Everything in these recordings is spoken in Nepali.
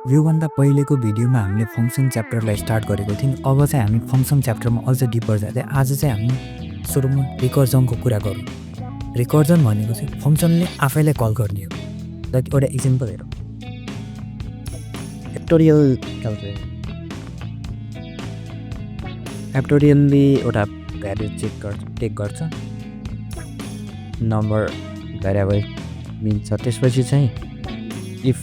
योभन्दा पहिलेको भिडियोमा हामीले फङ्सन च्याप्टरलाई स्टार्ट गरेको थियौँ। अब चाहिँ हामी फङ्सन च्याप्टरमा अझ डिपर जाँदै आज चाहिँ हामी सुरुमा रिकर्जनको कुरा गरौँ। रिकर्जन भनेको चाहिँ फङ्सनले आफैलाई कल गर्ने हो। लाइक एउटा इक्जाम्पल हेरौँ, फ्याक्टोरियलले एउटा भ्याल्यु टेक गर्छ, नम्बर भ्यारिएबल मिल्छ। त्यसपछि चाहिँ इफ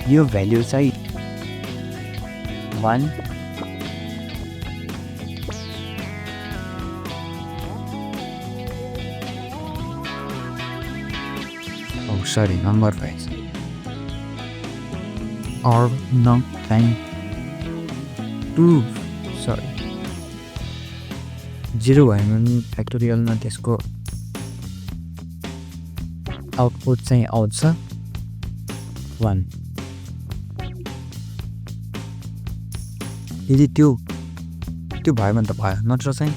यो भ्याल्यु चाहिँ 1 नम्बर भएछ or not time 2 0 भयो भने फ्याक्टोरियलमा त्यसको आउटपुट चाहिँ आउँछ 1। यदि त्यो भयो भने त भयो, नत्र चाहिँ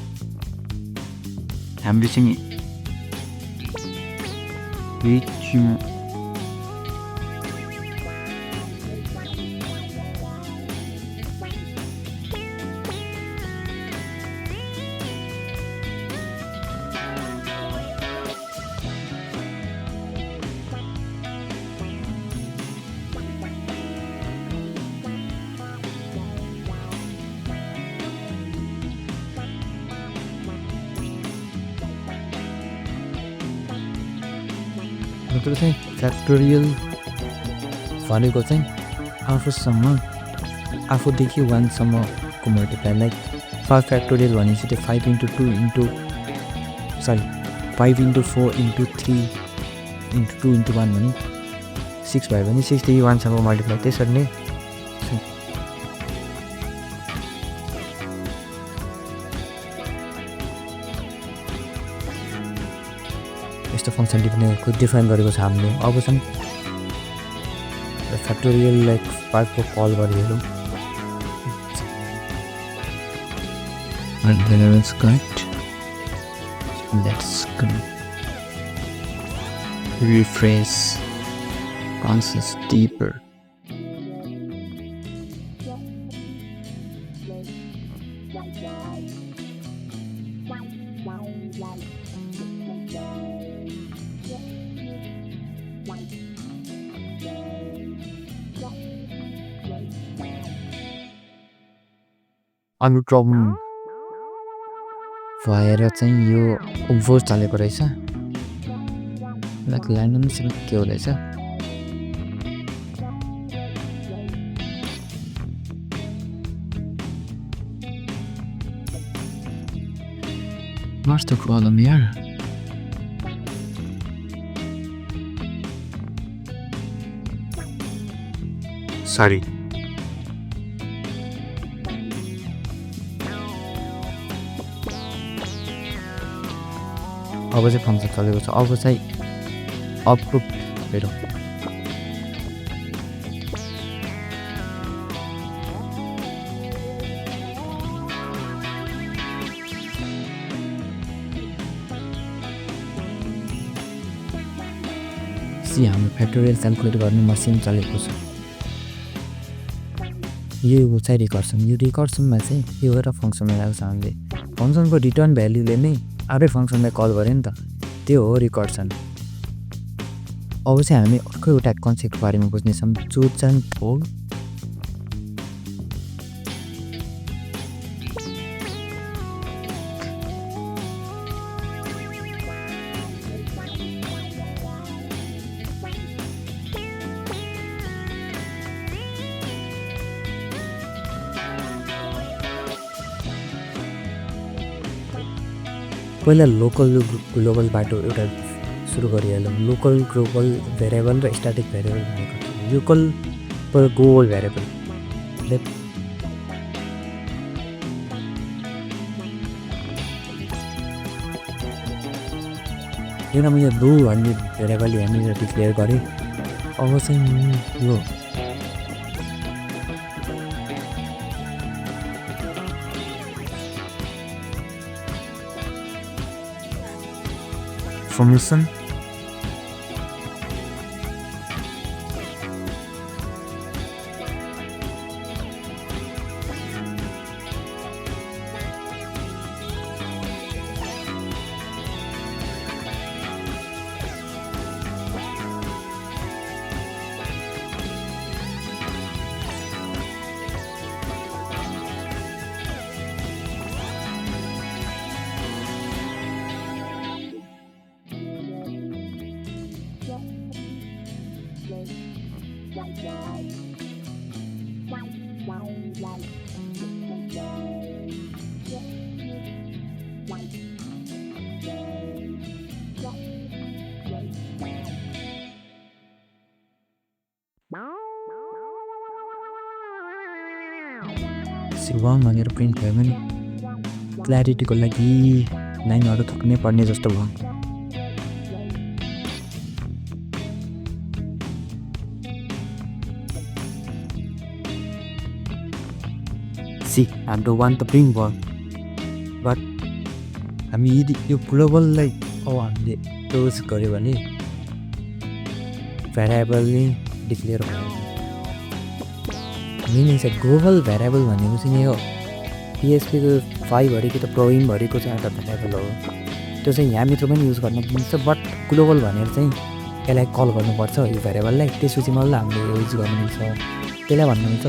हामीले चाहिँ नत्र चाहिँ फ्याक्टोरियल भनेको चाहिँ आफूदेखि 1 सम्मको मल्टिप्लाई। लाइक 5 फ्याक्टोरियल भनेपछि त्यो 5 × 4 × 3 × 2 × 1 भने 6 भयो भने 6 देखि 1 सम्म मल्टिप्लाई। त्यसरी नै यस्तो फङ्सन डिफाइन गरेको छ हामीले। अब चाहिँ फ्याक्टोरियललाई 5 को call गरिहेरौँ। Let's go. Rephrase concepts deeper. अनुक्रम भएर चाहिँ यो भोज हालेको रहेछ। लाइक लाइन अनुसार के हुँदैछ What's the problem here? Sorry. अब चाहिँ फङ्सन चलेको छ। अब चाहिँ आउटपुट हेरौँ। हाम्रो फ्याक्टोरियल क्यालकुलेट गर्ने मसिन चलेको छ। यो चाहिँ रिकर्सन। यो रिकर्सनमा चाहिँ यो एउटा फङ्सन बनाएको छ हामीले। फङ्सनको रिटर्न भ्याल्युले नै आफै फङ्सनलाई कल गऱ्यो नि त, त्यो हो रिकर्सन। अब चाहिँ हामी अर्को एउटा कन्सेप्ट बारेमा बुझ्नेछौँ, जो चाहिँ हो पहिला लोकल ग्लोबलबाट एउटा सुरु गरिहालौँ। लोकल ग्लोबल भेरिएबल र स्ट्याटिक भेरिएबल भनेको लोकल ग्लोबल भेरिएबल एउटा मैले ब्लू भन्ने भेरिएबल यहाँनिर डिक्लेयर गरेँ। अब चाहिँ यो फर्मेसन शिवम भनेर प्रिन्ट भयो भने क्ल्यारिटीको लागि लाइनहरू थप्नै पर्ने जस्तो भयो। सी हाम्रो वान त प्रिन्ट भयो, बट हामी यदि यो ग्लोबललाई अब हामीले क्लोज गऱ्यो भने भेरिएबल नै डिक्लेयर भयो। मिनिङ चाहिँ ग्लोबल भेरिएबल भनेपछि नि हो पिएचपीको 5 कि त प्रोइमभरिको चाहिँ एउटा भेरिएबल हो, त्यो चाहिँ यहाँभित्र पनि युज गर्न मिल्छ, बट ग्लोबल भनेर चाहिँ यसलाई कल गर्नुपर्छ यो भेरिएबललाई, त्यसपछि मात्रै हामीले युज गर्नु मिल्छ, त्यसलाई भन्नु मिल्छ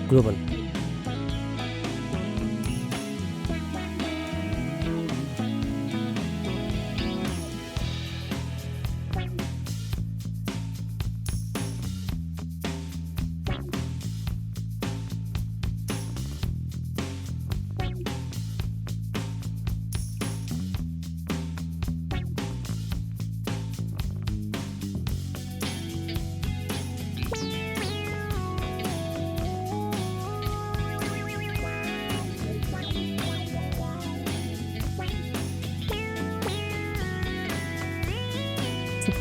global.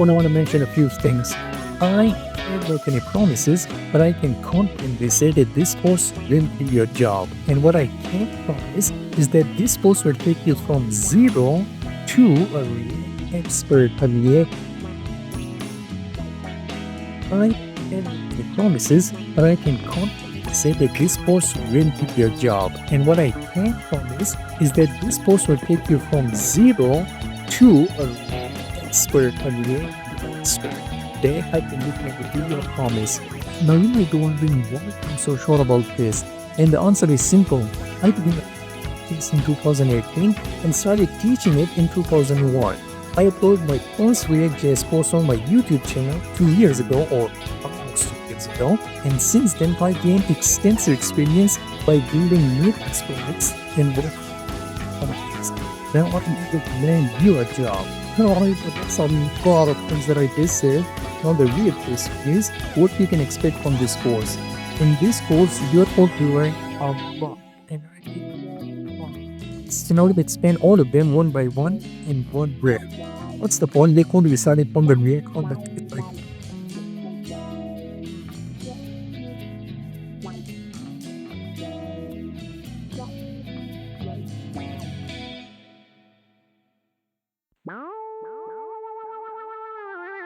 I want to mention a few things. I can't make any promises, but I can confidently say that this course will be your job. And what I can promise is that this course will take you from zero to a real expert. I can't make any promises, but I can confidently say that this course will be your job. And what I can promise is that this course will take you from zero to a real expert. Today I can look at the video promise. Now you might be wondering why I'm so sure about this, and the answer is simple. I began this in 2018 and started teaching it in 2001. I uploaded my first React.js course on my YouTube channel 2 years ago, or almost 2 years ago, and since then I gained extensive experience by building new exploits and work. Now I can land you a job. Some lot of things that I just said. Now the real question is what you can expect from this course. In this course, you're going to learn a lot. And now let's spend all of them one by one in one breath. What's the point? They could be started from the real content.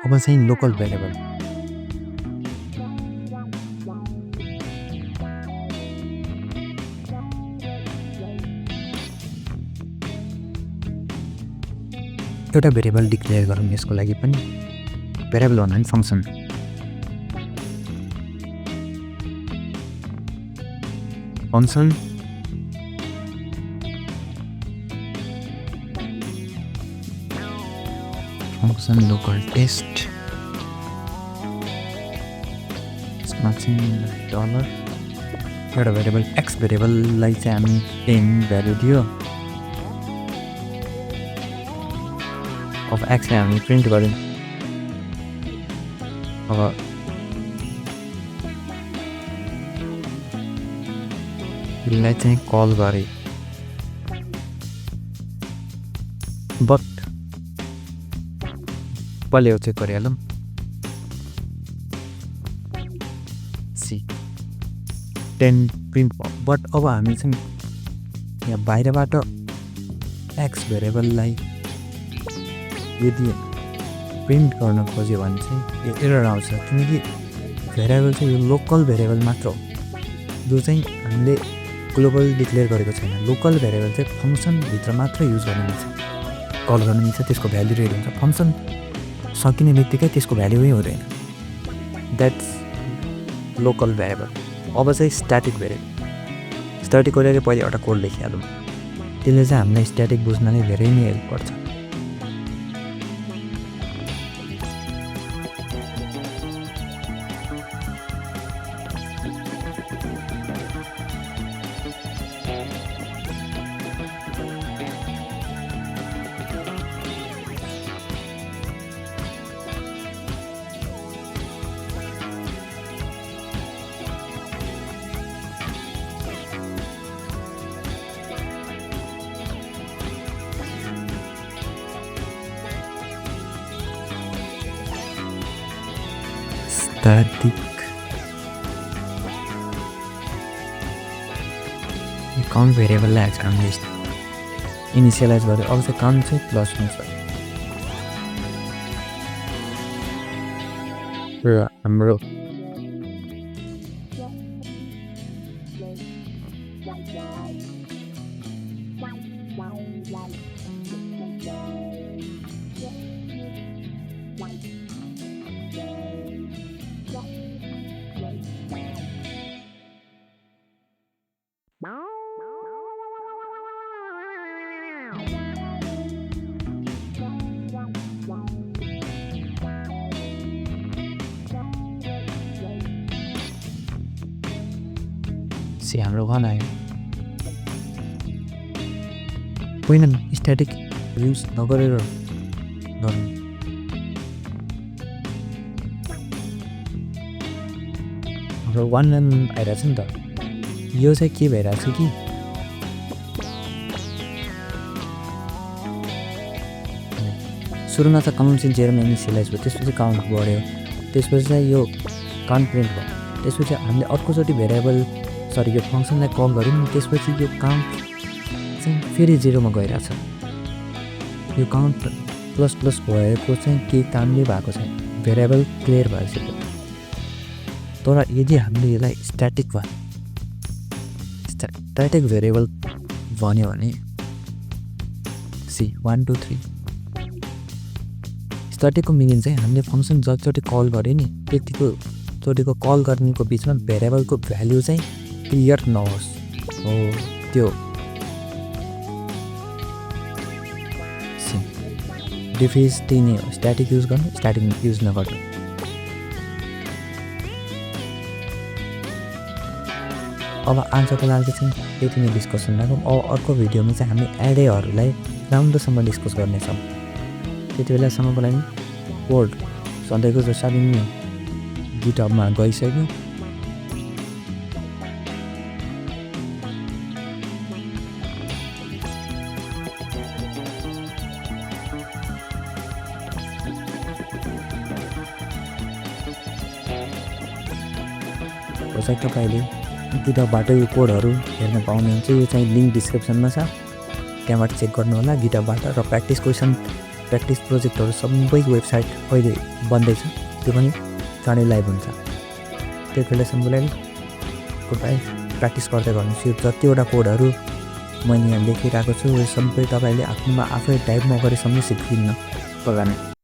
अब चाहिँ लोकल भेरिएबल। एउटा भेरिएबल डिक्लेयर गरौँ यसको लागि पनि। भेरिएबल भन्दा पनि function. Function function local taste, यसमा चाहिँ डलर, एउटा भेरिएबल एक्स भेरिएबललाई चाहिँ हामी 10 भ्यालु दियो। अब एक्सलाई हामी प्रिन्ट गऱ्यौँ। अब यसलाई चाहिँ कल गरे, बट पहिले यो चेक गरिहालौँ। सी 10 प्रिन्ट भयो, बट अब हामी चाहिँ यहाँ बाहिरबाट एक्स भेरिएबललाई यदि प्रिन्ट गर्न खोज्यो भने चाहिँ यो एरर आउँछ, किनकि भेरिएबल चाहिँ यो लोकल भेरिएबल मात्र हो जो चाहिँ हामीले ग्लोबल डिक्लेयर गरेको छैन। लोकल भेरिएबल चाहिँ फङ्सनभित्र मात्र युज गर्नु मिल्छ, कल गर्नु मिल्छ, त्यसको भ्याल्यु रेड हुन्छ। फङ्सन सकिने बित्तिकै त्यसको भ्याल्युै हुँदैन, द्याट्स लोकल भेरिएबल। अब चाहिँ स्ट्याटिक भेरिएबल। स्ट्याटिकको लागि पहिले एउटा कोड लेखिहालौँ, त्यसले चाहिँ हामीलाई स्ट्याटिक बुझ्नलाई धेरै नै हेल्प गर्छ। static काउन्ट भेरिएबललाई हाल्छ हामीले इनिसियलाइज गर्यो अब चाहिँ काउन्ट चाहिँ प्लस हुन्छ र हाम्रो हाम्रो वान आयो होइन स्ट्याटिक युज नगरेर गर्नु हाम्रो वान आइरहेछ नि त यो चाहिँ के भइरहेछ कि सुरुमा त काउन्ट चाहिँ जेरोमा इनिसियलाइज भयो त्यसपछि काउन्ट बढ्यो त्यसपछि चाहिँ यो काउन्ट प्रिन्ट भयो त्यसपछि हामीले अर्कोचोटि भेरिएबल सरी यो फङ्सनलाई कल गऱ्यौँ नि त्यसपछि यो काउन्ट चाहिँ फेरि जेरोमा गइरहेछ यो काउन्ट प्लस प्लस भएको चाहिँ केही कामले भएको छैन भेरिएबल क्लियर भइसक्यो तर यदि हामीले यसलाई स्ट्याटिक भेरिएबल भन्यो भने सी 1 2 3 स्ट्याटिकको मिनिङ चाहिँ हामीले फङ्सन जतिचोटि कल गऱ्यो नि त्यतिको कल गर्नेको बिचमा भेरिएबलको भ्याल्यु चाहिँ क्लियर नहोस् हो त्यो डिफेस त्यही नै हो स्ट्याटिक युज गर्नु स्ट्याटिक युज नगर्नु अब आजको लागि चाहिँ यति नै डिस्कसन राखौँ अब अर्को भिडियोमा चाहिँ हामी एडेहरूलाई राम्रोसँग डिस्कस गर्नेछौँ त्यति बेलासम्मको लागि कोड सधैँको जसरी नै गिटहबमा गइसक्यो चाहिँ तपाईँले गिटहबबाट यो कोडहरू हेर्न पाउनुहुन्छ यो चाहिँ लिङ्क डिस्क्रिप्सनमा छ त्यहाँबाट चेक गर्नु होला गिटहबबाट र प्र्याक्टिस क्वेसन प्र्याक्टिस प्रोजेक्टहरू सबै वेबसाइट अहिले बन्दैछ त्यो पनि चाँडै लाइभ हुन्छ त्यति बेलासम्मलाई गुड बाई प्र्याक्टिस गर्दै गर्नुहोस् यो जतिवटा कोडहरू मैले यहाँ लेखिरहेको छु यो सबै तपाईँले आफ्नोमा आफै टाइप नगरेसम्म सिक्दिन्न